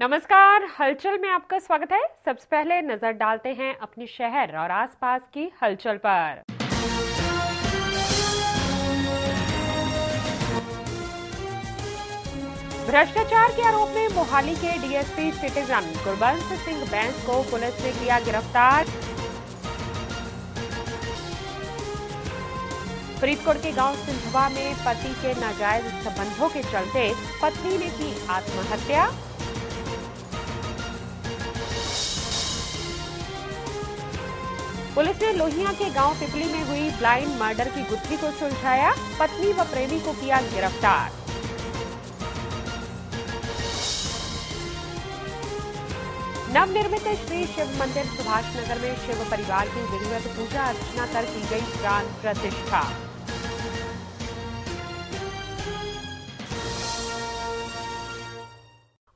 नमस्कार, हलचल में आपका स्वागत है। सबसे पहले नजर डालते हैं अपने शहर और आसपास की हलचल पर। भ्रष्टाचार के आरोप में मोहाली के डीएसपी सिटीजन गुरबंस सिंह बैंस को पुलिस ने किया गिरफ्तार। फरीदकोट के गांव सिंधवा में पति के नाजायज संबंधों के चलते पत्नी ने की आत्महत्या। पुलिस ने लोहिया के गांव पिपली में हुई ब्लाइंड मर्डर की गुत्थी को सुलझाया। पत्नी व प्रेमी को किया गिरफ्तार। नवनिर्मित श्री शिव मंदिर सुभाष नगर में शिव परिवार की विधिवत पूजा अर्चना कर की गई प्राण प्रतिष्ठा।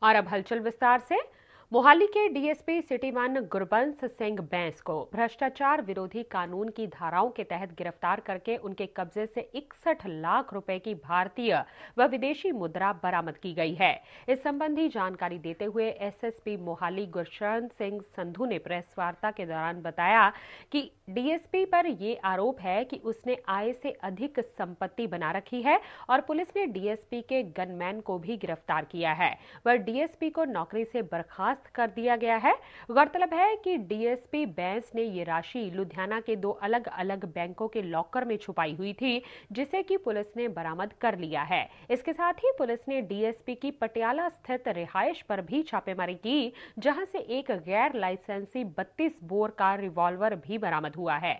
और अब हलचल विस्तार से। मोहाली के डीएसपी सिटी 1 गुरबंस सिंह बैंस को भ्रष्टाचार विरोधी कानून की धाराओं के तहत गिरफ्तार करके उनके कब्जे से 61 लाख रुपए की भारतीय व विदेशी मुद्रा बरामद की गई है। इस संबंधी जानकारी देते हुए एसएसपी मोहाली गुरशरण सिंह संधू ने प्रेस वार्ता के दौरान बताया कि डीएसपी पर ये आरोप है कि उसने आय से अधिक संपत्ति बना रखी है और पुलिस ने डीएसपी के गनमैन को भी गिरफ्तार किया है। वह डीएसपी को नौकरी से बर्खास्त कर दिया गया है। गौरतलब है कि डीएसपी बैंस ने ये राशि लुधियाना के 2 अलग अलग बैंकों के लॉकर में छुपाई हुई थी, जिसे कि पुलिस ने बरामद कर लिया है। इसके साथ ही पुलिस ने डीएसपी की पटियाला स्थित रिहाइश पर भी छापेमारी की, जहां से एक गैर लाइसेंसी 32 बोर का रिवॉल्वर भी बरामद हुआ है।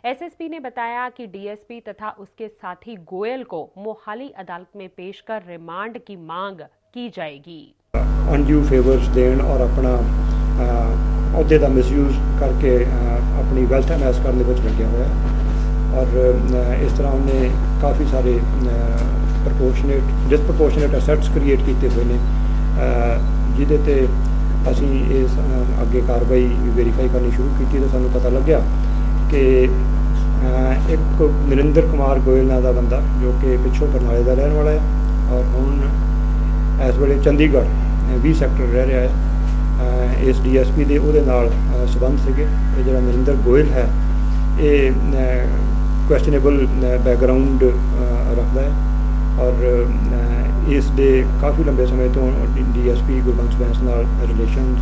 एसएसपी ने बताया कि डीएसपी तथा उसके साथी गोयल को मोहाली अदालत में पेश कर रिमांड की मांग की जाएगी। अनड्यू फेवर्स देन और अपना अहदे का मिसयूज करके अपनी वेल्थ अमैस करने में लग्या हुआ है और इस तरह उन्हें काफ़ी सारे डिसप्रपोर्शनेट असैट्स क्रिएट किए हुए हैं, जिहदे ते असीं इस अगे कार्रवाई वेरीफाई करनी शुरू की तो सानूं पता लग्या कि एक नरिंदर कुमार गोयल नाम का बंदा जो कि पिछों बरनाले का रहने वाला है और हुण इस वेले चंडीगढ़ 20 सैक्टर रह रहा है। इस डीएसपी के उहदे नाल संबंध सीगे। ये जिहड़ा नरिंदर गोयल है ये क्वेश्चनेबल बैकग्राउंड रखता है और इस दे काफ़ी लंबे समय तो डीएसपी गुरबंस बैंस नाल रिलेशंस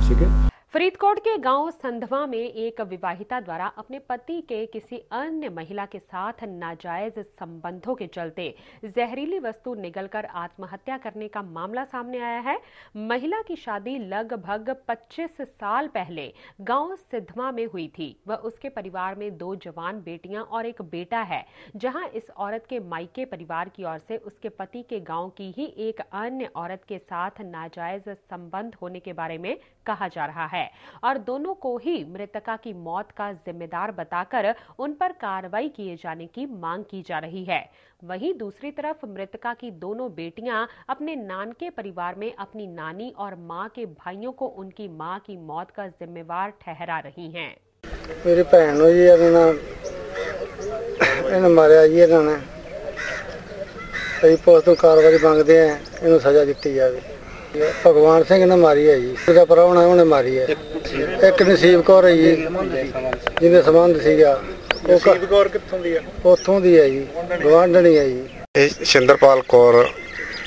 सीगे। फरीदकोट के गांव संधवा में एक विवाहिता द्वारा अपने पति के किसी अन्य महिला के साथ नाजायज संबंधों के चलते जहरीली वस्तु निगलकर आत्महत्या करने का मामला सामने आया है। महिला की शादी लगभग 25 साल पहले गांव सिद्धवा में हुई थी। वह उसके परिवार में 2 जवान बेटियां और एक बेटा है, जहां इस औरत के मायके परिवार की ओर से उसके पति के गांव की ही एक अन्य औरत के साथ नाजायज संबंध होने के बारे में कहा जा रहा है और दोनों को ही मृतका की मौत का जिम्मेदार बताकर उन पर कार्रवाई किए जाने की मांग की जा रही है। वहीं दूसरी तरफ मृतका की दोनों बेटियां अपने नानके परिवार में अपनी नानी और मां के भाइयों को उनकी मां की मौत का जिम्मेवार ठहरा रही हैं। मेरी भैन हो जी इन्हें मारिया जी इन्होंने पुलिस तो कार्रवाई मांगते हैं, इन्हें सजा दी जाए। भगवान सिंह ने मारी है जी, उसका प्राहुणा उन्हें मारी है। एक नसीब कौर है जी जिन्हें संबंध सीगा उतों दी है जी, गवांढणी है जी। शिंदरपाल कौर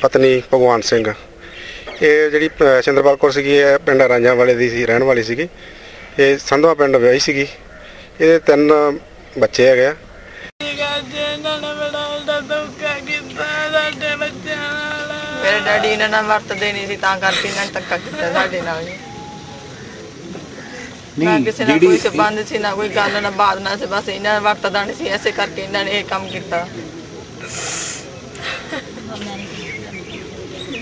पत्नी भगवान सिंह, ये जी शिंदरपाल कौर सी पिंड रांझा वाले दी सी रहने वाली सी। ये संधवा पिंड व्याही सी। ये 3 बच्चे है। मेरे डैडी इन्होंने वरतते नहीं सी, तां करके इन्होंने धक्का कीता साडे नाल। ना किसी ना कोई संबंध सी, ना कोई गल ना बात ना सी, बस इन्होंने वरतदा नहीं सी, ऐसे करके इन्होंने ये काम किया।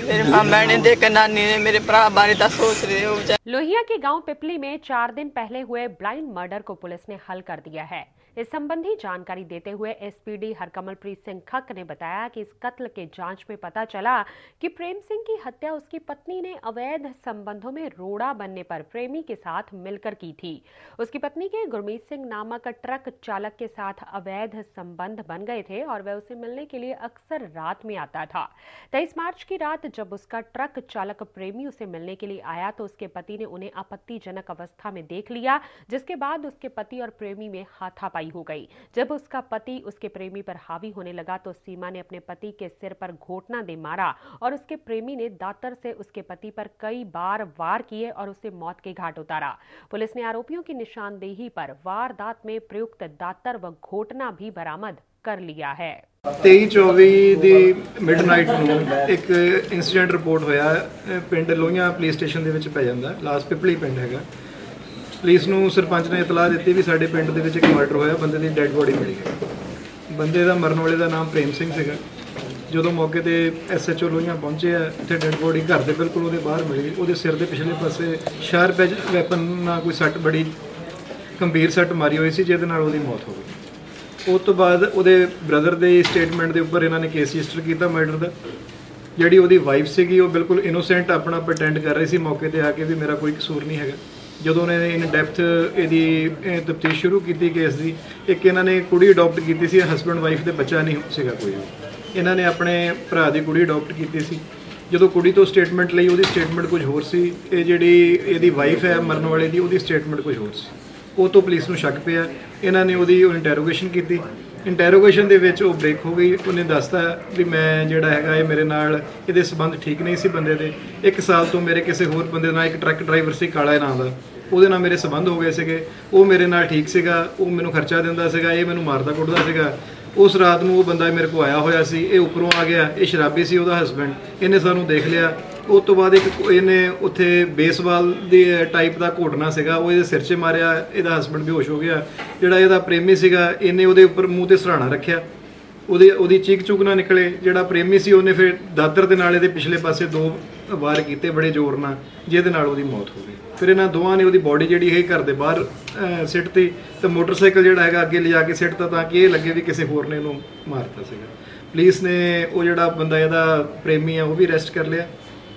मेरे मामा ने देख नानी ने मेरे भरा बारे दा सोच रहे हो। लोहिया के गांव पिपली में 4 दिन पहले हुए ब्लाइंड मर्डर को पुलिस ने हल कर दिया है। इस संबंधी जानकारी देते हुए एसपीडी हरकमलप्रीत सिंह खक्क ने बताया कि इस कत्ल के जांच में पता चला कि प्रेम सिंह की हत्या उसकी पत्नी ने अवैध संबंधों में रोड़ा बनने पर प्रेमी के साथ मिलकर की थी। उसकी पत्नी के गुरमीत सिंह नामक ट्रक चालक के साथ अवैध संबंध बन गए थे और वह उसे मिलने के लिए अक्सर रात में आता था। 23 मार्च की रात जब उसका ट्रक चालक प्रेमी उसे मिलने के लिए आया तो उसके पति ने उन्हें आपत्तिजनक अवस्था में देख लिया, जिसके बाद उसके पति और प्रेमी में हाथापाई हो गई। जब उसका पति उसके प्रेमी पर हावी होने लगा तो सीमा ने अपने पति के सिर पर घोंटना दे मारा और उसके प्रेमी ने दातर से उसके पति पर कई बार वार किए और उसे मौत के घाट उतारा। पुलिस ने आरोपियों की निशानदेही पर वारदात में प्रयुक्त दातर व घोंटना भी बरामद कर लिया है। 23/24 ਦੀ ਮਿਡਨਾਈਟ ਨੂੰ ਇੱਕ ਇਨਸੀਡੈਂਟ ਰਿਪੋਰਟ ਹੋਇਆ ਪਿੰਡ ਲੋਹੀਆਂ ਪੁਲਿਸ ਸਟੇਸ਼ਨ ਦੇ ਵਿੱਚ ਪੈ ਜਾਂਦਾ, ਲਾਸਟ ਪਿਪਲੀ ਪਿੰਡ ਹੈਗਾ। ਪੁਲਿਸ ਨੂੰ ਸਰਪੰਚ ਨੇ ਇਤਲਾਹ ਦਿੱਤੀ ਵੀ ਸਾਡੇ ਪਿੰਡ ਦੇ ਵਿੱਚ ਇੱਕ ਮਰਡਰ ਹੋਇਆ, ਬੰਦੇ ਦੀ ਡੈੱਡ ਬੋਡੀ ਮਿਲੀ ਹੈ। ਬੰਦੇ ਦਾ ਮਰਨ ਵਾਲੇ ਦਾ ਨਾਮ ਪ੍ਰੇਮ ਸਿੰਘ ਸੀਗਾ। ਜਦੋਂ ਮੌਕੇ ਤੇ SHO ਲੋਹੀਆਂ ਪਹੁੰਚੇ ਆ, ਉੱਥੇ ਡੈੱਡ ਬੋਡੀ ਘਰ ਦੇ ਬਿਲਕੁਲ ਉਹਦੇ ਬਾਹਰ ਮਿਲੀ। ਉਹਦੇ ਸਿਰ ਦੇ ਪਿਛਲੇ ਪਾਸੇ ਸ਼ਾਰਪ ਐਜ ਵੈਪਨ ਨਾਲ ਕੋਈ ਸੱਟ, ਬੜੀ ਗੰਭੀਰ ਸੱਟ ਮਾਰੀ ਹੋਈ ਸੀ, ਜਿਹਦੇ ਨਾਲ ਉਹਦੀ ਮੌਤ ਹੋ ਗਈ। ਉਸ ਤੋਂ ਬਾਅਦ ਉਹਦੇ ਬ੍ਰਦਰ ਦੇ ਸਟੇਟਮੈਂਟ ਦੇ ਉੱਪਰ ਇਹਨਾਂ ਨੇ ਕੇਸ ਰਜਿਸਟਰ ਕੀਤਾ ਮਰਡਰ ਦਾ। ਜਿਹੜੀ ਉਹਦੀ ਵਾਈਫ ਸੀਗੀ ਉਹ ਬਿਲਕੁਲ ਇਨੋਸੈਂਟ ਆਪਣਾ ਪ੍ਰਟੈਂਡ ਕਰ ਰਹੀ ਸੀ ਮੌਕੇ ਤੇ ਆ ਕੇ ਵੀ ਮੇਰਾ ਕੋਈ ਕਸੂਰ ਨਹੀਂ ਹੈਗਾ। ਜਦੋਂ ਉਹਨਾਂ ਨੇ ਇਨ ਡੈਪਥ ਇਹਦੀ ਤਫਤੀਸ਼ ਸ਼ੁਰੂ ਕੀਤੀ ਕੇਸ ਦੀ, ਇੱਕ ਇਹਨਾਂ ਨੇ ਕੁੜੀ ਅਡਾਪਟ ਕੀਤੀ ਸੀ, ਹਸਬੈਂਡ ਵਾਈਫ ਦੇ ਬੱਚਾ ਨਹੀਂ ਸੀਗਾ ਕੋਈ। ਇਹਨਾਂ ਨੇ ਆਪਣੇ ਭਰਾ ਦੀ ਕੁੜੀ ਅਡਾਪਟ ਕੀਤੀ ਸੀ। ਜਦੋਂ ਕੁੜੀ ਤੋਂ ਸਟੇਟਮੈਂਟ ਲਈ, ਉਹਦੀ ਸਟੇਟਮੈਂਟ ਕੁਝ ਹੋਰ ਸੀ। ਇਹ ਜਿਹੜੀ ਇਹਦੀ ਵਾਈਫ ਹੈ ਮਰਨ ਵਾਲੇ ਦੀ, ਉਹਦੀ ਸਟੇਟਮੈਂਟ ਕੁਝ ਹੋਰ ਸੀ। ਉਹ ਤੋਂ ਪੁਲਿਸ ਨੂੰ ਸ਼ੱਕ ਪਿਆ, ਇਹਨਾਂ ਨੇ ਉਹਦੀ ਇੰਟੈਰੋਗੇਸ਼ਨ ਕੀਤੀ। ਇੰਟੈਰੋਗੇਸ਼ਨ ਦੇ ਵਿੱਚ ਉਹ ਬ੍ਰੇਕ ਹੋ ਗਈ। ਉਹਨੇ ਦੱਸਤਾ ਵੀ ਮੈਂ ਜਿਹੜਾ ਹੈਗਾ ਇਹ ਮੇਰੇ ਨਾਲ ਇਹਦੇ ਸਬੰਧ ਠੀਕ ਨਹੀਂ ਸੀ ਬੰਦੇ ਦੇ। 1 ਸਾਲ ਤੋਂ ਮੇਰੇ ਕਿਸੇ ਹੋਰ ਬੰਦੇ ਨਾਲ, ਇੱਕ ਟਰੱਕ ਡਰਾਈਵਰ ਸੀ ਕਾਲਾ ਨਾਂ ਦਾ, ਉਹਦੇ ਨਾਲ ਮੇਰੇ ਸਬੰਧ ਹੋ ਗਏ ਸੀਗੇ। ਉਹ ਮੇਰੇ ਨਾਲ ਠੀਕ ਸੀਗਾ, ਉਹ ਮੈਨੂੰ ਖਰਚਾ ਦਿੰਦਾ ਸੀਗਾ, ਇਹ ਮੈਨੂੰ ਮਾਰਦਾ ਕੁੱਟਦਾ ਸੀਗਾ। ਉਸ ਰਾਤ ਨੂੰ ਉਹ ਬੰਦਾ ਮੇਰੇ ਕੋਲ ਆਇਆ ਹੋਇਆ ਸੀ, ਇਹ ਉੱਪਰੋਂ ਆ ਗਿਆ, ਇਹ ਸ਼ਰਾਬੀ ਸੀ ਉਹਦਾ ਹਸਬੈਂਡ। ਇਹਨੇ ਸਾਨੂੰ ਦੇਖ ਲਿਆ। ਉਸ ਤੋਂ ਬਾਅਦ ਇੱਕ ਇਹਨੇ ਉੱਥੇ ਬੇਸਬਾਲ ਦੀ ਟਾਈਪ ਦਾ ਘੋਟਣਾ ਸੀਗਾ, ਉਹ ਇਹਦੇ ਸਿਰ 'ਚ ਮਾਰਿਆ। ਇਹਦਾ ਹਸਬੈਂਡ ਬੇਹੋਸ਼ ਹੋ ਗਿਆ। ਜਿਹੜਾ ਇਹਦਾ ਪ੍ਰੇਮੀ ਸੀਗਾ, ਇਹਨੇ ਉਹਦੇ ਉੱਪਰ ਮੂੰਹ ਤੇ ਸਰਾਣਾ ਰੱਖਿਆ, ਉਹਦੀ ਚੀਕ ਚੂਕ ਨਾ ਨਿਕਲੇ। ਜਿਹੜਾ ਪ੍ਰੇਮੀ ਸੀ ਉਹਨੇ ਫਿਰ ਦਾਤਰ ਦੇ ਨਾਲ ਇਹਦੇ ਪਿਛਲੇ ਪਾਸੇ 2 ਵਾਰ ਕੀਤੇ ਬੜੇ ਜ਼ੋਰ ਨਾਲ, ਜਿਹਦੇ ਨਾਲ ਉਹਦੀ ਮੌਤ ਹੋ ਗਈ। ਫਿਰ ਇਹਨਾਂ ਦੋਵਾਂ ਨੇ ਉਹਦੀ ਬੋਡੀ ਜਿਹੜੀ ਹੈ ਘਰ ਦੇ ਬਾਹਰ ਸਿੱਟਤੀ ਤੇ ਮੋਟਰਸਾਈਕਲ ਜਿਹੜਾ ਹੈਗਾ ਅੱਗੇ ਲਿਜਾ ਕੇ ਸਿੱਟਤਾ ਤਾਂ ਕਿ ਇਹ ਲੱਗੇ ਵੀ ਕਿਸੇ ਹੋਰ ਨੇ ਇਹਨੂੰ ਮਾਰਤਾ ਸੀਗਾ। ਪੁਲਿਸ ਨੇ ਉਹ ਜਿਹੜਾ ਬੰਦਾ ਇਹਦਾ ਪ੍ਰੇਮੀ ਆ ਉਹ ਵੀ ਅਰੈਸਟ ਕਰ ਲਿਆ।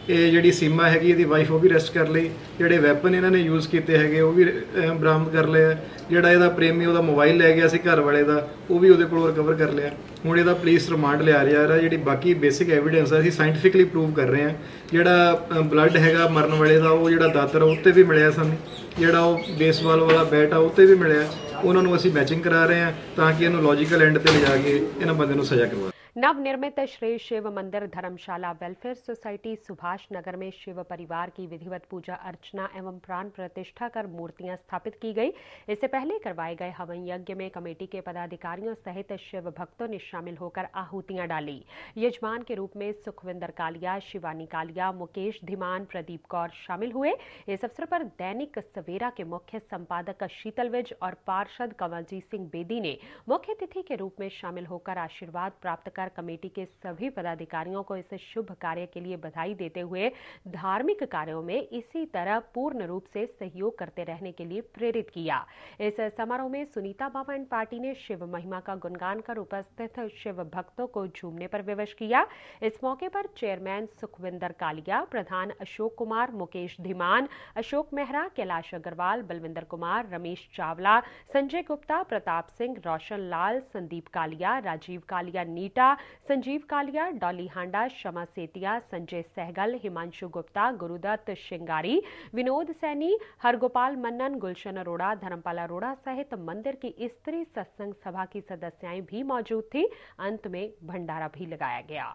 ਇਹ ਜਿਹੜੀ ਸੀਮਾ ਹੈਗੀ ਇਹਦੀ ਵਾਈਫ ਉਹ ਵੀ ਅਰੈਸਟ ਕਰ ਲਈ। ਜਿਹੜੇ ਵੈਪਨ ਇਹਨਾਂ ਨੇ ਯੂਜ਼ ਕੀਤੇ ਹੈਗੇ ਉਹ ਵੀ ਬਰਾਮਦ ਕਰ ਲਿਆ। ਜਿਹੜਾ ਇਹਦਾ ਪ੍ਰੇਮੀ ਉਹਦਾ ਮੋਬਾਈਲ ਲੈ ਗਿਆ ਸੀ ਘਰ ਵਾਲੇ ਦਾ, ਉਹ ਵੀ ਉਹਦੇ ਕੋਲੋਂ ਰਿਕਵਰ ਕਰ ਲਿਆ। ਹੁਣ ਇਹਦਾ ਪੁਲਿਸ ਰਿਮਾਂਡ ਲਿਆ ਰਿਹਾ ਹੈ। ਜਿਹੜੀ ਬਾਕੀ ਬੇਸਿਕ ਐਵੀਡੈਂਸ ਹੈ ਅਸੀਂ ਸਾਇੰਟੀਫਿਕਲੀ ਪ੍ਰੂਵ ਕਰ ਰਹੇ ਹਾਂ। ਜਿਹੜਾ ਬਲੱਡ ਹੈਗਾ ਮਰਨ ਵਾਲੇ ਦਾ, ਉਹ ਜਿਹੜਾ ਦਾਤਰ ਉੱਤੇ ਵੀ ਮਿਲਿਆ ਸਾਨੂੰ, ਜਿਹੜਾ ਉਹ ਬੇਸਬਾਲ ਵਾਲਾ ਬੈਟ ਆ ਉੱਤੇ ਵੀ ਮਿਲਿਆ। ਉਹਨਾਂ ਨੂੰ ਅਸੀਂ ਮੈਚਿੰਗ ਕਰਾ ਰਹੇ हैं ताकि ਇਹਨੂੰ लॉजिकल एंड ਤੇ ਲਿਜਾ ਕੇ ਇਹਨਾਂ ਬੰਦੇ ਨੂੰ सजा करवा। नवनिर्मित श्री शिव मंदिर धर्मशाला वेलफेयर सोसाइटी सुभाष नगर में शिव परिवार की विधिवत पूजा अर्चना एवं प्राण प्रतिष्ठा कर मूर्तियां स्थापित की गई। इससे पहले करवाए गए हवन यज्ञ में कमेटी के पदाधिकारियों सहित शिव भक्तों ने शामिल होकर आहुतियां डाली। यजमान के रूप में सुखविंदर कालिया, शिवानी कालिया, मुकेश धीमान, प्रदीप कौर शामिल हुए। इस अवसर पर दैनिक सवेरा के मुख्य संपादक शीतल विज और पार्षद कंवलजीत सिंह बेदी ने मुख्य अतिथि के रूप में शामिल होकर आशीर्वाद प्राप्त कमेटी के सभी पदाधिकारियों को इस शुभ कार्य के लिए बधाई देते हुए धार्मिक कार्यों में इसी तरह पूर्ण रूप से सहयोग करते रहने के लिए प्रेरित किया। इस समारोह में सुनीता बाबा एंड पार्टी ने शिव महिमा का गुणगान कर उपस्थित शिव भक्तों को झूमने पर विवश किया। इस मौके पर चेयरमैन सुखविंदर कालिया, प्रधान अशोक कुमार, मुकेश धीमान, अशोक मेहरा, कैलाश अग्रवाल, बलविंदर कुमार, रमेश चावला, संजय गुप्ता, प्रताप सिंह, रोशन लाल, संदीप कालिया, राजीव कालिया नीटा, संजीव कालिया, डॉली हांडा, शमा सेतिया, संजय सहगल, हिमांशु गुप्ता, गुरुदत्त शिंगारी, विनोद सैनी, हरगोपाल मन्नन, गुलशन अरोड़ा, धर्मपाल अरोड़ा सहित मंदिर की स्त्री सत्संग सभा की सदस्याएं भी मौजूद थी। अंत में भंडारा भी लगाया गया।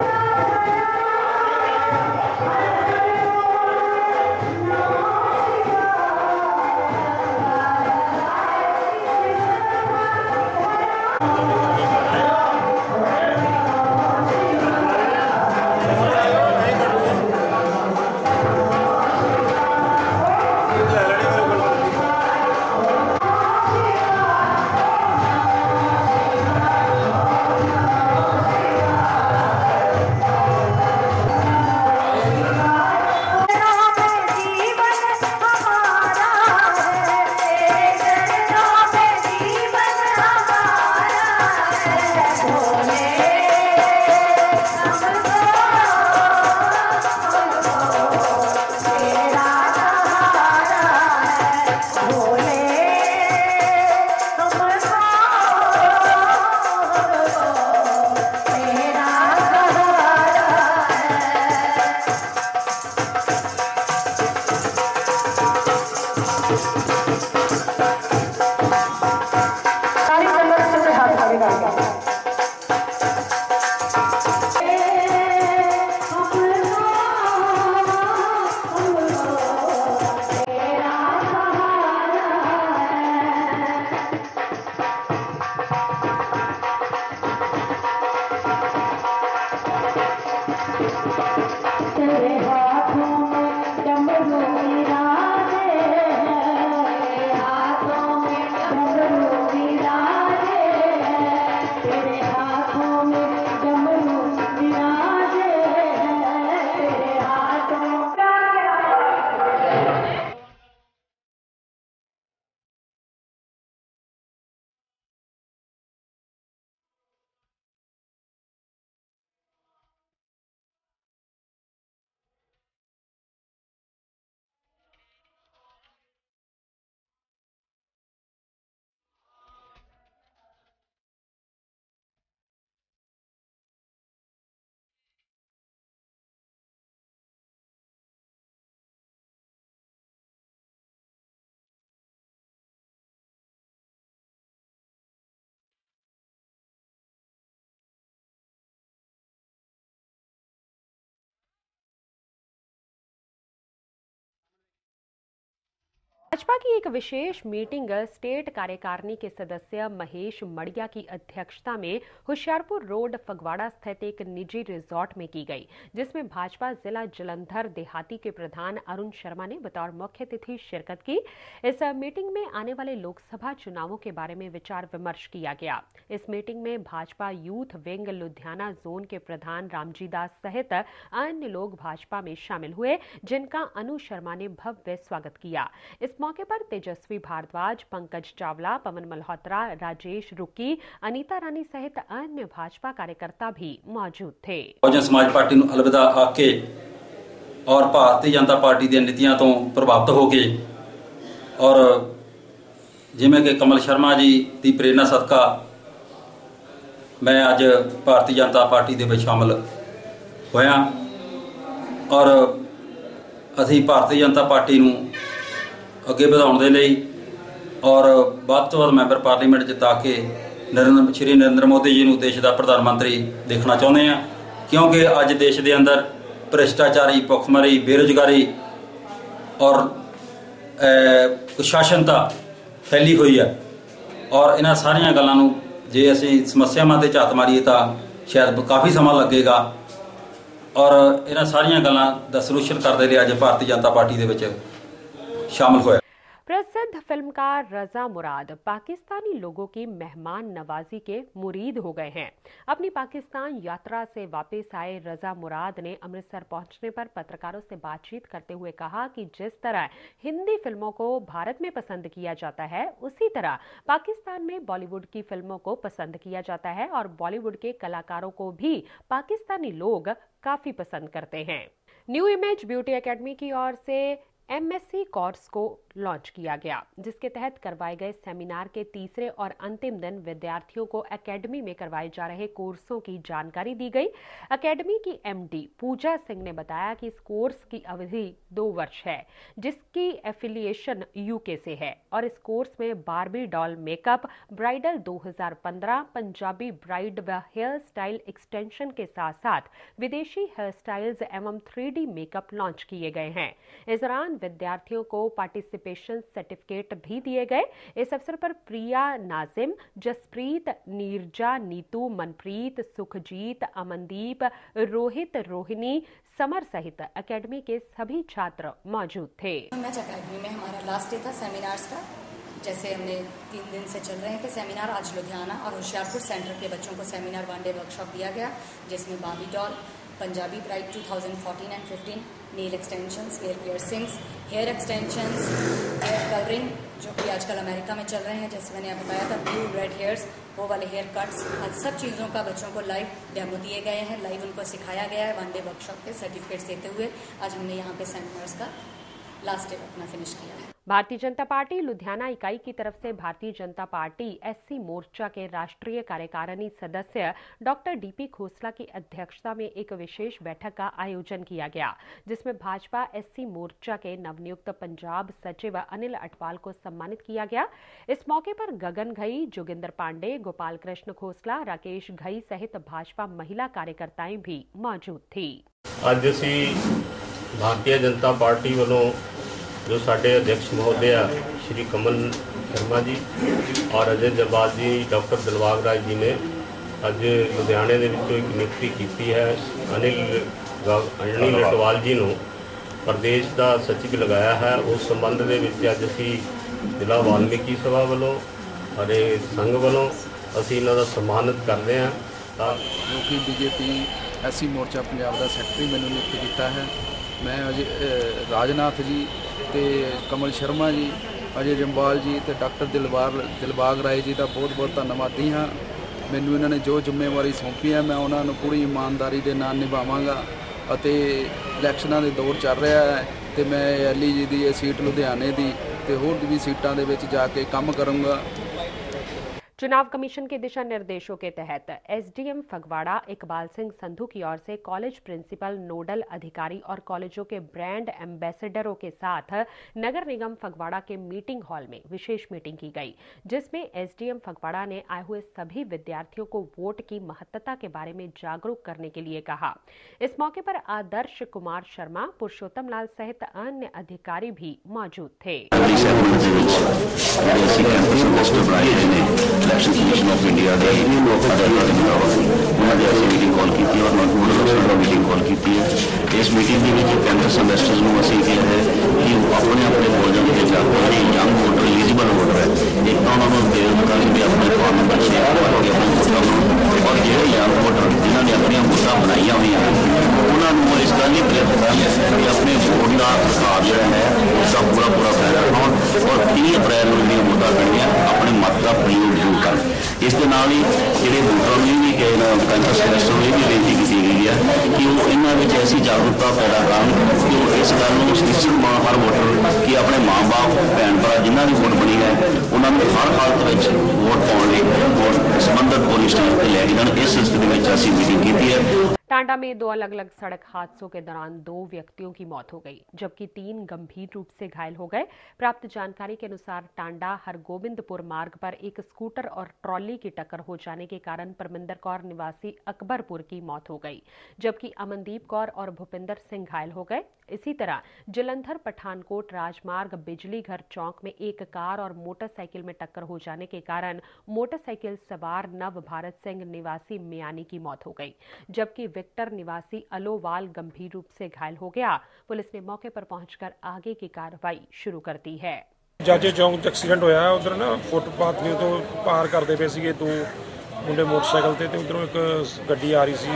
जीवन भाजपा की एक विशेष मीटिंग स्टेट कार्यकारिणी के सदस्य महेश मड़िया की अध्यक्षता में होशियारपुर रोड फगवाड़ा स्थित एक निजी रिजॉर्ट में की गई, जिसमें भाजपा जिला जलंधर देहाती के प्रधान अरुण शर्मा ने बतौर मुख्य अतिथि शिरकत की। इस मीटिंग में आने वाले लोकसभा चुनावों के बारे में विचार विमर्श किया गया। इस मीटिंग में Bhajpa youth wing Ludhiana zone के प्रधान रामजी दास सहित अन्य लोग भाजपा में शामिल हुए, जिनका अनु शर्मा ने भव्य स्वागत किया। इस मौके पर तेजस्वी भारद्वाज, पंकज चावला, पवन मल्होत्रा, राजेश रुक्की, अनीता रानी सहित अन्य भाजपा कार्यकर्ता भी मौजूद थे। बहुजन समाज पार्टी ਨੂੰ अलविदा आके और भारतीय जनता पार्टी ਦੀਆਂ ਨੀਤੀਆਂ ਤੋਂ ਪ੍ਰਭਾਵਿਤ ਹੋ ਕੇ और ਜਿਵੇਂ ਕਿ ਕਮਲ ਸ਼ਰਮਾ ਜੀ ਦੀ ਪ੍ਰੇਰਣਾ ਸਦਕਾ मैं ਅੱਜ ਭਾਰਤੀ ਜਨਤਾ ਪਾਰਟੀ ਦੇ ਵਿੱਚ ਸ਼ਾਮਲ ਹੋਇਆ और ਅਸੀਂ ਭਾਰਤੀ ਜਨਤਾ ਪਾਰਟੀ ਨੂੰ ਅੱਗੇ ਵਧਾਉਣ ਦੇ ਲਈ और ਵੱਧ ਤੋਂ ਵੱਧ ਮੈਂਬਰ ਪਾਰਲੀਮੈਂਟ ਜਿਤਾ ਕੇ ਸ਼੍ਰੀ ਨਰਿੰਦਰ ਮੋਦੀ ਜੀ ਨੂੰ ਦੇਸ਼ ਦਾ ਪ੍ਰਧਾਨ ਮੰਤਰੀ ਦੇਖਣਾ ਚਾਹੁੰਦੇ ਹਾਂ, ਕਿਉਂਕਿ ਅੱਜ ਦੇਸ਼ ਦੇ ਅੰਦਰ ਭ੍ਰਿਸ਼ਟਾਚਾਰੀ, ਭੁੱਖਮਰੀ, ਬੇਰੁਜ਼ਗਾਰੀ और ਕੁਸ਼ਾਸਨਤਾ फैली हुई है और इन्हां सारियां गल्लां नूं जे असीं समस्यावां ते झात मारीए तां शायद काफ़ी समा लगेगा और इन्हां सारियां गल्लां दा सलूशन करदे लई अज भारतीय जनता पार्टी दे विच शामिल होया। प्रसिद्ध फिल्मकार रजा मुराद पाकिस्तानी लोगों की मेहमान नवाजी के मुरीद हो गए हैं। अपनी पाकिस्तान यात्रा से वापस आए रजा मुराद ने अमृतसर पहुंचने पर पत्रकारों से बातचीत करते हुए कहा कि जिस तरह हिंदी फिल्मों को भारत में पसंद किया जाता है, उसी तरह पाकिस्तान में बॉलीवुड की फिल्मों को पसंद किया जाता है और बॉलीवुड के कलाकारों को भी पाकिस्तानी लोग काफी पसंद करते हैं। न्यू इमेज ब्यूटी एकेडमी की ओर से MSc कोर्स को लॉन्च किया गया, जिसके तहत करवाए गए सेमिनार के तीसरे और अंतिम दिन विद्यार्थियों को एकेडमी में करवाए जा रहे कोर्सों की जानकारी दी गई। एकेडमी की MD पूजा सिंह ने बताया कि इस कोर्स की अवधि 2 वर्ष है, जिसकी एफिलिएशन UK से है और इस कोर्स में Barbie doll makeup, bridal 2015, Punjabi bride व हेयर स्टाइल एक्सटेंशन के साथ साथ विदेशी हेयर स्टाइल्स एवं 3D मेकअप लॉन्च किए गए हैं। इस दौरान विद्यार्थियों को पार्टिसिपेशन सर्टिफिकेट भी दिए गए। इस अवसर पर प्रिया, नाजिम, जसप्रीत, नीरजा, नीतू, मनप्रीत, सुखजीत, अमनदीप, रोहित, रोहिणी, समर सहित एकेडमी के सभी छात्र मौजूद थे। एकेडमी में हमारा लास्ट डे था सेमिनार्स का। जैसे हमने 3 दिन से चल रहे थे सेमिनार, आज लुधियाना और होशियारपुर सेंटर के बच्चों को सेमिनार 1 डे वर्कशॉप दिया गया, जिसमें Barbie doll, Punjabi bride 2014 and 15, nail extensions, hair piercings, hair extensions, hair colouring जो कि आजकल अमेरिका में चल रहे हैं, जैसे मैंने आपको बताया था, ब्लू रेड हेयर्स, वो वाले हेयर कट्स, आज सब चीज़ों का बच्चों को लाइव डेमो दिए गए हैं, लाइव उनको सिखाया गया है 1 डे वर्कशॉप के सर्टिफिकेट्स देते हुए। आज हमने यहाँ पे सेमिनार्स का लास्ट डे अपना फिनिश किया है। भारतीय जनता पार्टी लुधियाना इकाई की तरफ से भारतीय जनता पार्टी SC मोर्चा के राष्ट्रीय कार्यकारिणी सदस्य डॉक्टर DP खोसला की अध्यक्षता में एक विशेष बैठक का आयोजन किया गया, जिसमें भाजपा SC मोर्चा के नवनियुक्त पंजाब सचिव अनिल अटवाल को सम्मानित किया गया। इस मौके पर गगन घई, जोगिंदर पांडे, गोपाल कृष्ण खोसला, राकेश घई सहित भाजपा महिला कार्यकर्ताएं भी मौजूद थी। आज असीं भारतीय जनता पार्टी वालों जो साढ़े अध्यक्ष महोदय श्री कमल शर्मा जी और अजय जबाल जी, डॉक्टर दिलबाग राज जी ने अज लुधियाने दे विचों एक नियुक्ति की है। अनिल अटवाल जी नूं प्रदेश का सचिव लगाया है। उस संबंध दे विच अज असीं जिला वाल्मीकि सभा वालों और संघ वालों असीं इन्हां दा सम्मानित करते हैं। जो कि BJP SC मोर्चा पंजाब का सैकटरी मैंने नियुक्त किया है। मैं अजय राजनाथ जी ते कमल शर्मा जी, अजय जम्बाल जी ते डॉक्टर दिलबाग राय जी का बहुत बहुत धन्यवादी हाँ। मैनू इन्होंने जो जिम्मेवारी सौंपी है मैं उन्होंने पूरी ईमानदारी के नाल निभावांगा। इलैक्शनां दे दौर चल रहा है तो मैं LE जी की सीट लुधियाने की ते होर भी सीटां दे विच जाके काम करूँगा। चुनाव कमीशन के दिशा निर्देशों के तहत एसडीएम फगवाड़ा इकबाल सिंह संधू की ओर से कॉलेज प्रिंसिपल, नोडल अधिकारी और कॉलेजों के ब्रांड एम्बेसडरों के साथ नगर निगम फगवाड़ा के मीटिंग हॉल में विशेष मीटिंग की गई, जिसमें एसडीएम फगवाड़ा ने आए हुए सभी विद्यार्थियों को वोट की महत्ता के बारे में जागरूक करने के लिए कहा। इस मौके पर आदर्श कुमार शर्मा, पुरुषोत्तम लाल सहित अन्य अधिकारी भी मौजूद थे। इलेक्शन कमीशन ऑफ इंडिया के उन्होंने ऐसी मीटिंग कॉल की थी और मीटिंग कॉल की है। इस मीटिंग के कैंपस सेमेस्टर्स में असी किया है कि अपने अपने कॉलेजों के जाकर यंग वोटर एलिजिबल वोटर है, एक तो उन्होंने बेरोजगार भी अपने फॉर्म नंबर 6 करके अपने वोटर और जो यंग वोटर जिन्होंने अपन वोटा बनाई हुई हैं उन्होंने इस गल ही प्रेरित है कि अपने वोट का हिसाब जो है उसका पूरा फायदा उठाओ और 30 अप्रैल को जो वोटा पड़ियाँ अपने मत का प्रयोग जरूर कर। इस ही वोटरों ने भी कैंपस सेमेस्टर में भी बेनती की गई है कि वो इन्होंने ऐसी जागरूकता पैदा कर कि इस गल निश्चित हर वोटर कि अपने माँ बाप भैन भरा जिन्होंने भी वोट बनी है उन्होंने हर हालत में वोट पाने वोट संबंधित पुलिस स्टेशन पर लै जान। इस सिलसिले में असीं मीटिंग की है। टांडा में 2 अलग-अलग सड़क हादसों के दौरान 2 व्यक्तियों की मौत हो गई, जबकि 3 गंभीर रूप से घायल हो गए। प्राप्त जानकारी के अनुसार टांडा हरगोबिंदपुर मार्ग पर एक स्कूटर और ट्रॉली की टक्कर हो जाने के कारण परमिंदर कौर निवासी अकबरपुर की मौत हो गई, जबकि अमनदीप कौर और भूपिंदर सिंह घायल हो गए। इसी तरह जलंधर पठानकोट राजमार्ग बिजली घर चौक में एक कार और मोटरसाइकिल में टक्कर हो जाने के कारण मोटरसाइकिल सवार नव भारत सिंह निवासी मियानी की मौत हो गई, जबकि विक्टर निवासी अलोवाल गंभीर रूप से घायल हो गया। पुलिस ने मौके पर पहुंचकर आगे की कार्रवाई शुरू कर दी है। जाजे चौक च एक्सीडेंट होया, उधर ना फुटपाथ तो पार करते पे सीगे 2 मुंडे मोटरसाइकिल ते उधरों एक गड्डी आ रही सी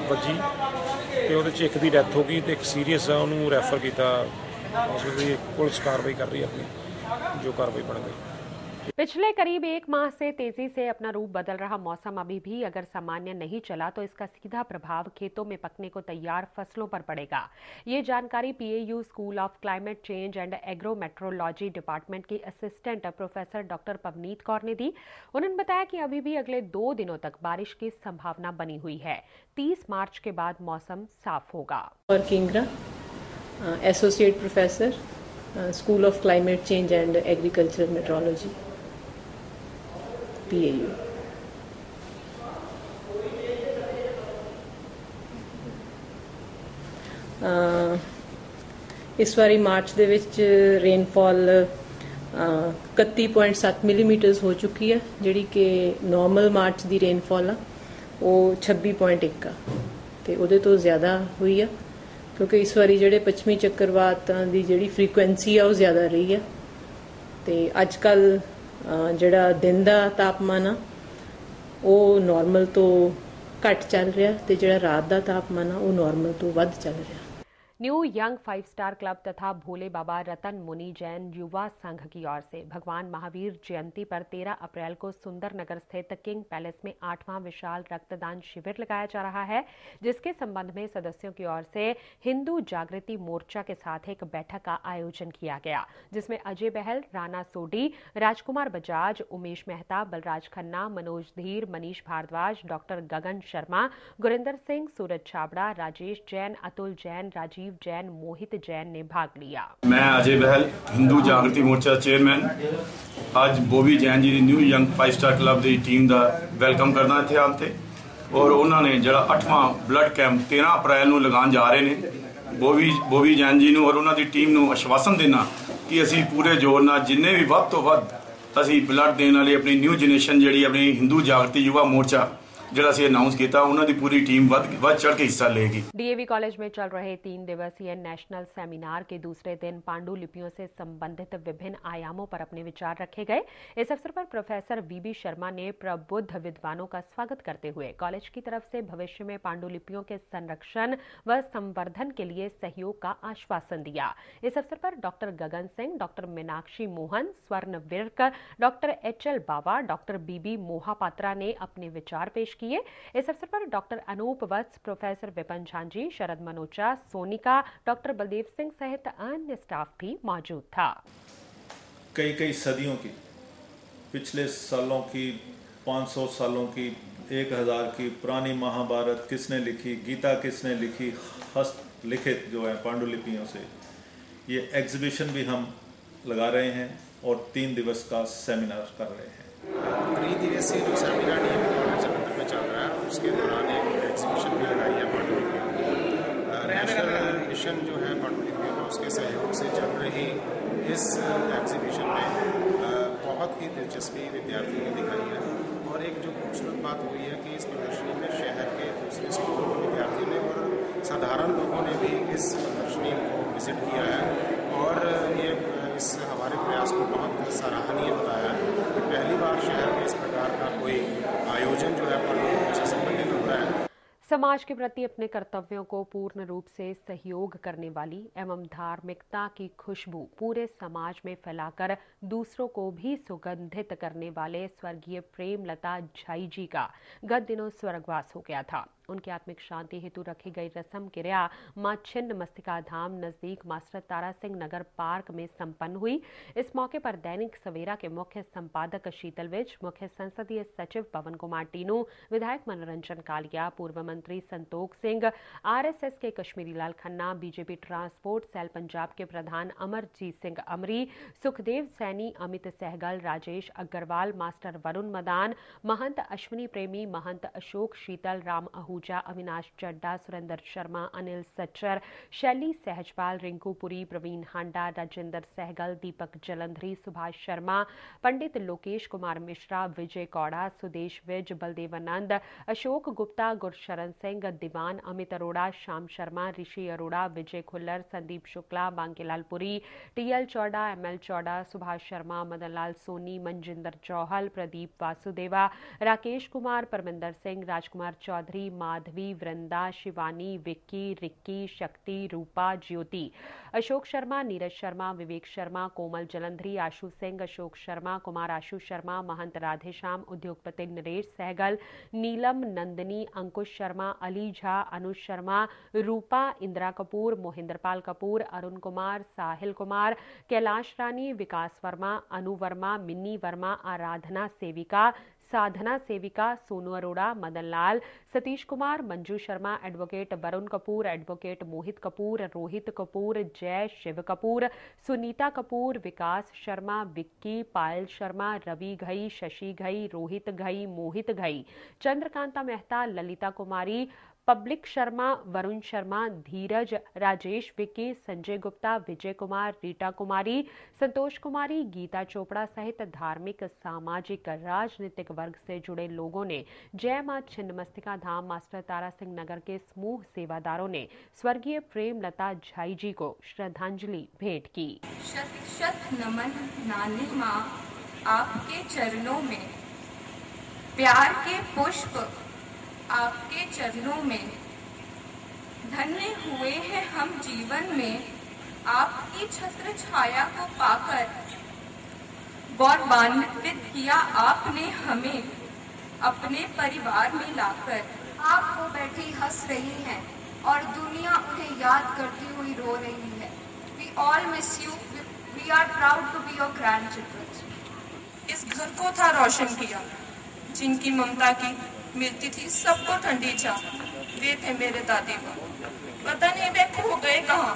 वजी ते ਉਹਦੇ 'ਚ ਇੱਕ ਦੀ ਡੈਥ ਹੋ ਗਈ ਤੇ ਇੱਕ ਸੀਰੀਅਸ ਆ, ਉਹਨੂੰ ਰੈਫਰ ਕੀਤਾ ਹਸਪਤਾਲ। पुलिस कार्रवाई कर रही है अपनी जो कार्रवाई बन गई। पिछले करीब 1 माह से तेजी से अपना रूप बदल रहा मौसम अभी भी अगर सामान्य नहीं चला तो इसका सीधा प्रभाव खेतों में पकने को तैयार फसलों पर पड़ेगा। ये जानकारी PAU school of climate change and agrometeorology department की assistant professor doctor Pavneet Kaur ने दी। उन्होंने बताया कि अभी भी अगले 2 दिनों तक बारिश की संभावना बनी हुई है। 30 मार्च के बाद मौसम साफ होगा। और Kingra associate professor school of climate change and agricultural metrology PAU। इस वारी मार्च ਦੇ ਵਿੱਚ रेनफॉल 31.7 मिलीमीटर हो चुकी है, ਜਿਹੜੀ कि नॉर्मल मार्च ਦੀ रेनफॉल ਆ ਉਹ 26.1 ਆ ਤੇ ਉਹਦੇ ਤੋਂ ਜ਼ਿਆਦਾ ਹੋਈ ਆ, ਕਿਉਂਕਿ ਇਸ ਵਾਰੀ ਜਿਹੜੇ ਪੱਛਮੀ ਚੱਕਰਵਾਤਾਂ ਦੀ ਜਿਹੜੀ ਫ੍ਰੀਕੁਐਂਸੀ ਆ ਉਹ ਜ਼ਿਆਦਾ ਰਹੀ ਆ ਤੇ ਅੱਜ ਕੱਲ ਜਿਹੜਾ ਦਿਨ ਦਾ ਤਾਪਮਾਨ ਆ ਉਹ ਨਾਰਮਲ ਤੋਂ ਘੱਟ ਚੱਲ ਰਿਹਾ ਤੇ ਜਿਹੜਾ ਰਾਤ ਦਾ ਤਾਪਮਾਨ ਆ ਉਹ ਨਾਰਮਲ ਤੋਂ ਵੱਧ ਚੱਲ ਰਿਹਾ। न्यू यंग 5 स्टार क्लब तथा भोले बाबा रतन मुनि जैन युवा संघ की ओर से भगवान महावीर जयंती पर 13 अप्रैल को सुंदर नगर स्थित किंग पैलेस में 8वां विशाल रक्तदान शिविर लगाया जा रहा है, जिसके संबंध में सदस्यों की ओर से हिंदू जागृति मोर्चा के साथ एक बैठक का आयोजन किया गया, जिसमें अजय बहल, राणा सोडी, राजकुमार बजाज, उमेश मेहता, बलराज खन्ना, मनोज धीर, मनीष भारद्वाज, डॉक्टर गगन शर्मा, गुरिंदर सिंह, सूरज छाबड़ा, राजेश जैन, अतुल जैन, राजीव जैन, मोहित जैन ने भाग लिया। मैं अजय बहल, हिंदू जागृति मोर्चा चेयरमैन, आज Bobby Jain ji new young 5 star club की टीम का वेलकम करना इत्थे आते और उन्होंने जो 8वां ब्लड कैंप 13 अप्रैल को लगान जा रहे हैं। बॉबी जैन जी और उन्होंने टीम को आश्वासन देना कि असी पूरे जोर नाल जिन्ने भी वध तो वध असी ब्लड देने वाले अपनी न्यू जनरेशन जी अपनी हिंदू जागृति युवा मोर्चा जिहड़ा सी अनाउंस किया, उन्हों की पूरी टीम बढ़ चढ़ के हिस्सा लेगी। डीएवी कॉलेज में चल रहे 3 दिवसीय नेशनल सेमिनार के दूसरे दिन पांडुलिपियों से संबंधित विभिन्न आयामों पर अपने विचार रखे गए। इस अवसर पर प्रोफेसर वीबी शर्मा ने प्रबुद्ध विद्वानों का स्वागत करते हुए कॉलेज की तरफ से भविष्य में पांडुलिपियों के संरक्षण व संवर्धन के लिए सहयोग का आश्वासन दिया। इस अवसर पर डॉक्टर गगन सिंह, डॉक्टर मीनाक्षी मोहन, स्वर्ण विर्क, डॉक्टर HL बावा, डॉक्टर बीबी मोहापात्रा ने अपने विचार पेश किए। इस अवसर पर डॉक्टर अनूप वत्स, प्रोफेसर विपन झांझी, शरद मनोचा, सोनिका, डॉक्टर बलदेव सिंह सहित अन्य स्टाफ भी मौजूद था। कई सदियों की, पिछले सालों की 500 सालों की, 1000 की पुरानी महाभारत किसने लिखी, गीता किसने लिखी, हस्तलिखित जो है पांडुलिपियों से, ये एग्जीबिशन भी हम लगा रहे हैं और 3 दिवस का सेमिनार कर रहे हैं। 3 दिवसीय जो सेमिनार DAV कॉलेज जलंधर में चल रहा है, उसके दौरान एक एग्जीबिशन भी लगाई है पांडुलिपियों की। नेशनल मिशन जो है पांडुलिपियों का, उसके सहयोग से चल रही इस एग्जीबिशन में बहुत ही दिलचस्पी विद्यार्थियों ने दिखाई है। और एक जो खूबसूरत बात हुई है कि इस प्रदर्शनी में शहर के दूसरे स्कूलों के विद्यार्थियों ने और साधारण लोगों ने भी इस प्रदर्शनी को विजिट किया है और ये इस हमारे प्रयास को बहुत सराहनीय बताया है कि पहली बार शहर में इस प्रकार का कोई आयोजन जो है पांडुलिपियों से संबंधित हो रहा है। समाज के प्रति अपने कर्तव्यों को पूर्ण रूप से सहयोग करने वाली एवं धार्मिकता की खुशबू पूरे समाज में फैलाकर दूसरों को भी सुगंधित करने वाले स्वर्गीय प्रेमलता झाई जी का गत दिनों स्वर्गवास हो गया था। उनकी आत्मिक शांति हेतु रखी गई रस्म क्रिया मां छिन्न मस्तिका धाम नजदीक मास्टर तारा सिंह नगर पार्क में संपन्न हुई। इस मौके पर दैनिक सवेरा के मुख्य संपादक शीतल विज, मुख्य संसदीय सचिव पवन कुमार टीनू, विधायक मनोरंजन कालिया, पूर्व मंत्री संतोख सिंह, RSS के Kashmiri Lal Khanna, BJP transport cell Punjab के प्रधान अमरजीत सिंह अमरी, सुखदेव सैनी, अमित सहगल, राजेश अग्रवाल, मास्टर वरुण मदान, महंत अश्विनी प्रेमी, महंत अशोक शीतल, राम आहूजा, अविनाश चड्डा, सुरेंद्र शर्मा, अनिल सच्चर, शैली सहजपाल, रिंकू पुरी, प्रवीण हांडा, राजेंद्र सहगल, दीपक जलंधरी, सुभाष शर्मा, पंडित लोकेश कुमार मिश्रा, विजय कौड़ा, सुदेश विज, बलदेवानंद, अशोक गुप्ता, गुरशरण सिंह, दीवान, अमित अरोड़ा, श्याम शर्मा, ऋषि अरोड़ा, विजय खुल्लर, संदीप शुक्ला, बांकेलाल पुरी, TL चौड़ा, ML चौड़ा, सुभाष शर्मा, मदनलाल सोनी, मनजिंदर चौहल, प्रदीप वासुदेवा, राकेश कुमार, परमिंदर सिंह, राजकुमार चौधरी, माधवी, वृंदा, शिवानी, विक्की, रिक्की, शक्ति, रूपा, ज्योति, अशोक शर्मा, नीरज शर्मा, विवेक शर्मा, कोमल जलंधरी, आशु सिंह, अशोक शर्मा, कुमार आशु शर्मा, महंत राधेश्याम, उद्योगपति नरेश सहगल, नीलम, नंदिनी, अंकुश शर्मा, अली झा, अनुज शर्मा, रूपा, इंदिरा कपूर, मोहिंद्रपाल कपूर, अरुण कुमार, साहिल कुमार, कैलाश रानी, विकास वर्मा, अनु वर्मा, मिन्नी वर्मा, आराधना सेविका, साधना सेविका, सोनू अरोड़ा, मदन लाल, सतीश कुमार, मंजू शर्मा, एडवोकेट वरुण कपूर, एडवोकेट मोहित कपूर, रोहित कपूर, जय शिव कपूर, सुनीता कपूर, विकास शर्मा, विक्की, पायल शर्मा, रवि घई, शशि घई, रोहित घई, मोहित घई, चंद्रकांता मेहता, ललिता कुमारी, पब्लिक शर्मा, वरुण शर्मा, धीरज, राजेश विक्की, संजय गुप्ता, विजय कुमार, रीटा कुमारी, संतोष कुमारी, गीता चोपड़ा सहित धार्मिक, सामाजिक, राजनीतिक वर्ग से जुड़े लोगों ने जय मां छिन्नमस्तिका धाम मास्टर तारा सिंह नगर के समूह सेवादारों ने स्वर्गीय प्रेमलता झाई जी को श्रद्धांजलि भेंट की। शत शत नमन नानी माँ, आपके चरणों में प्यार के पुष्प, आपके चरणों में धन्य हुए हैं हम जीवन में, आपकी छत्र छाया को पाकर गौरवान्वित किया आपने हमें अपने परिवार में लाकर। आप वो बैठी हंस रही हैं और दुनिया उन्हें याद करती हुई रो रही है। We all miss you. We are proud to be your grandchildren. इस घर को था रोशन किया, जिनकी ममता की मिलती थी सबको ठंडी छा, वे थे मेरे दादी माँ। पता नहीं वे खो गए कहाँ,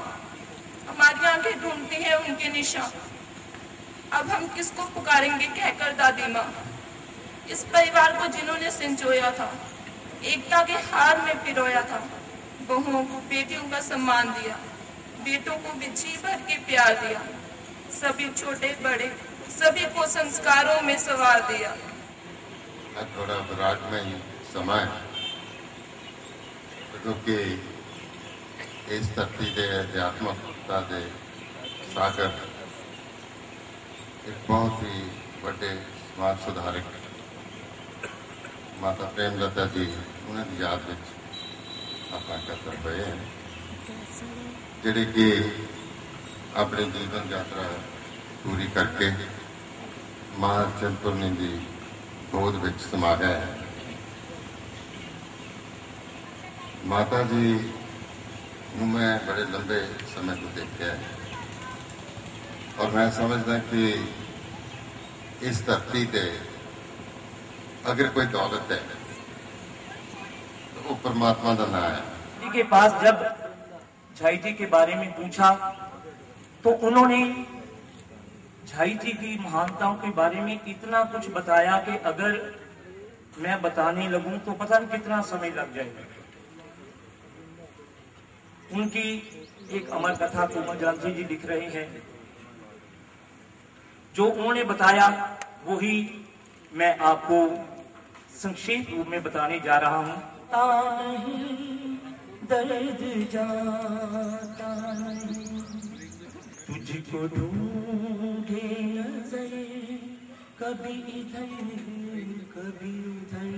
हमारी आंखें ढूंढती है उनके निशान। अब हम किसको पुकारेंगे कहकर दादी माँ, इस परिवार को जिन्होंने संजोया था, एकता के हार में पिरोया था, बहुओं को बेटियों का सम्मान दिया, बेटों को भी जी भर के प्यार दिया, सभी छोटे बड़े सभी को संस्कारों में सवार दिया। थोड़ा विराटमय समय क्योंकि इस धरती के अध्यात्मकता के सागर एक बहुत ही बड़े समाज सुधारक माता प्रेमलता जी उन्हें याद अपना कर रहे हैं, जिहड़े कि अपनी जीवन यात्रा पूरी करके मां चिंतपूर्णी की गोद विच समा गए हैं। माता जी मैं बड़े लंबे समय को देखा है और मैं समझदा कि इस धरती पे अगर कोई दौलत है तो वो परमात्मा का नाम है। जी के पास जब झाई जी के बारे में पूछा तो उन्होंने झाई जी की महानताओं के बारे में इतना कुछ बताया कि अगर मैं बताने लगूं तो पता नहीं कितना समय लग जाएगा। उनकी एक अमर कथा कोमल जानसी जी लिख रहे हैं, जो उन्होंने बताया वही मैं आपको संक्षेप रूप में बताने जा रहा हूं। दर्द जाता नहीं, तुझको ढूंढे नजर, कभी इधर कभी उधर,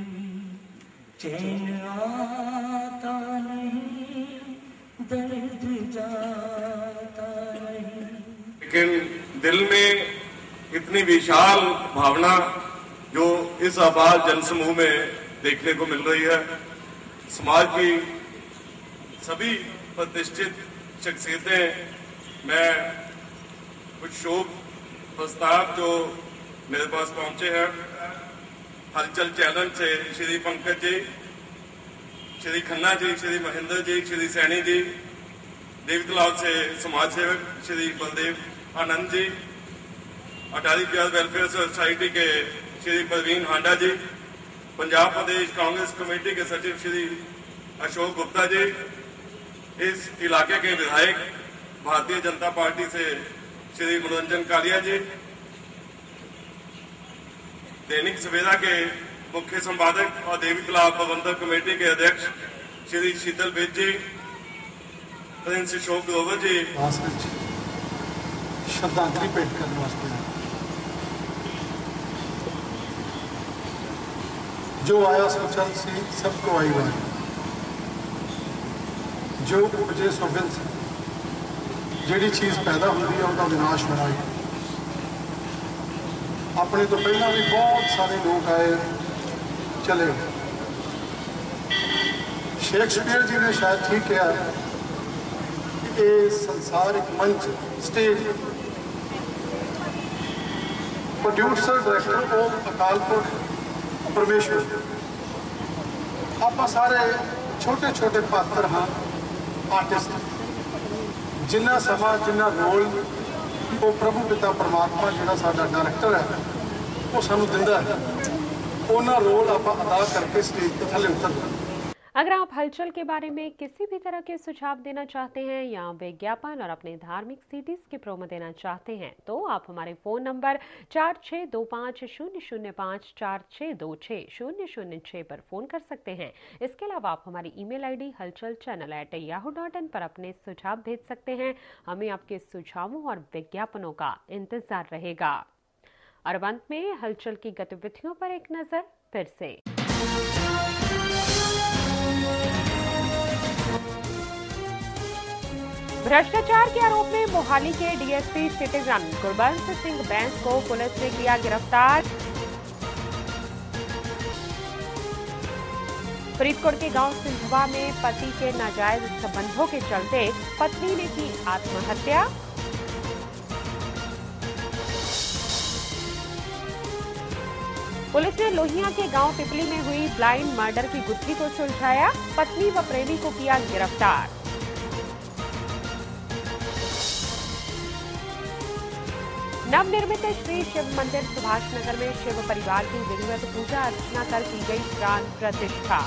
चैन आता नहीं, दर्द जाता नहीं। लेकिन दिल में इतनी विशाल भावना जो इस आबाद जनसमूह में देखने को मिल रही है। समाज की सभी प्रतिष्ठित शख्सियतें, मैं कुछ शोक प्रस्ताव जो मेरे पास पहुंचे हैं, हलचल चैनल से श्री पंकज जी, श्री खन्ना जी, श्री महेंद्र जी, श्री सैनी जी, देवीतलाव से समाज सेवक श्री बलदेव आनंद जी, अटारी प्यार वेलफेयर सोसाइटी के श्री परवीन हांडा जी, पंजाब प्रदेश कांग्रेस कमेटी के सचिव श्री अशोक गुप्ता जी, इस इलाके के विधायक भारतीय जनता पार्टी से श्री मनोरंजन कालिया जी, दैनिक सवेरा के मुख्य संपादक और देवी तालाब प्रबंधक कमेटी के अध्यक्ष श्री शीतल बेद जी, प्रिंस अशोक ग्रोवर जी, श्रद्धांजलि भेंट करने वास्ते जो आया सोचा सी सबको आई बनी, जो उपजे सो बिन सी, जिहड़ी चीज़ पैदा होती है उनका विनाश होना है। अपने तो पहला भी बहुत सारे लोग आए चले गए। शेक्सपियर जी ने शायद ठीक किया कि ये संसार एक मंच स्टेज, प्रोड्यूसर डायरेक्टर वो अकाल पुरख परमेश्वर, आप सारे छोटे छोटे पात्र हाँ, आर्टिस्ट, जिन्ना समा जिन्ना रोल वो प्रभु पिता परमात्मा जिहड़ा साडा डायरेक्टर है वो सानू दिंदा है, उन्हां रोल आप अदा करके स्टेज पर थले उतर। अगर आप हलचल के बारे में किसी भी तरह के सुझाव देना चाहते हैं या विज्ञापन और अपने धार्मिक सीडीज की प्रोमो देना चाहते हैं तो आप हमारे फ़ोन नंबर 4625000546260006 पर फ़ोन कर सकते हैं। इसके अलावा आप हमारी ईमेल आईडी halchalchannel@yahoo.in पर अपने सुझाव भेज सकते हैं। हमें आपके सुझावों और विज्ञापनों का इंतजार रहेगा। और अंत में हलचल की गतिविधियों पर एक नज़र फिर से। भ्रष्टाचार के आरोप में मोहाली के डीएसपी सिटीजन गुरबंस सिंह बैंस को पुलिस ने किया गिरफ्तार। फरीदकोट के गांव सिंधवा में पति के नाजायज संबंधों के चलते पत्नी ने की आत्महत्या। पुलिस ने लोहिया के गांव पिपली में हुई ब्लाइंड मर्डर की गुत्थी को सुलझाया। पत्नी व प्रेमी को किया गिरफ्तार। नवनिर्मित श्री शिव मंदिर सुभाष नगर में शिव परिवार की विधिवत पूजा अर्चना कर की गई प्राण प्रतिष्ठा।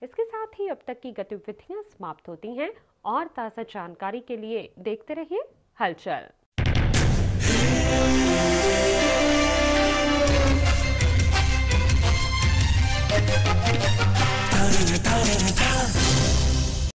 इसके साथ ही अब तक की गतिविधियां समाप्त होती हैं। और ताजा जानकारी के लिए देखते रहिए हलचल। Ta-da-da-da-da.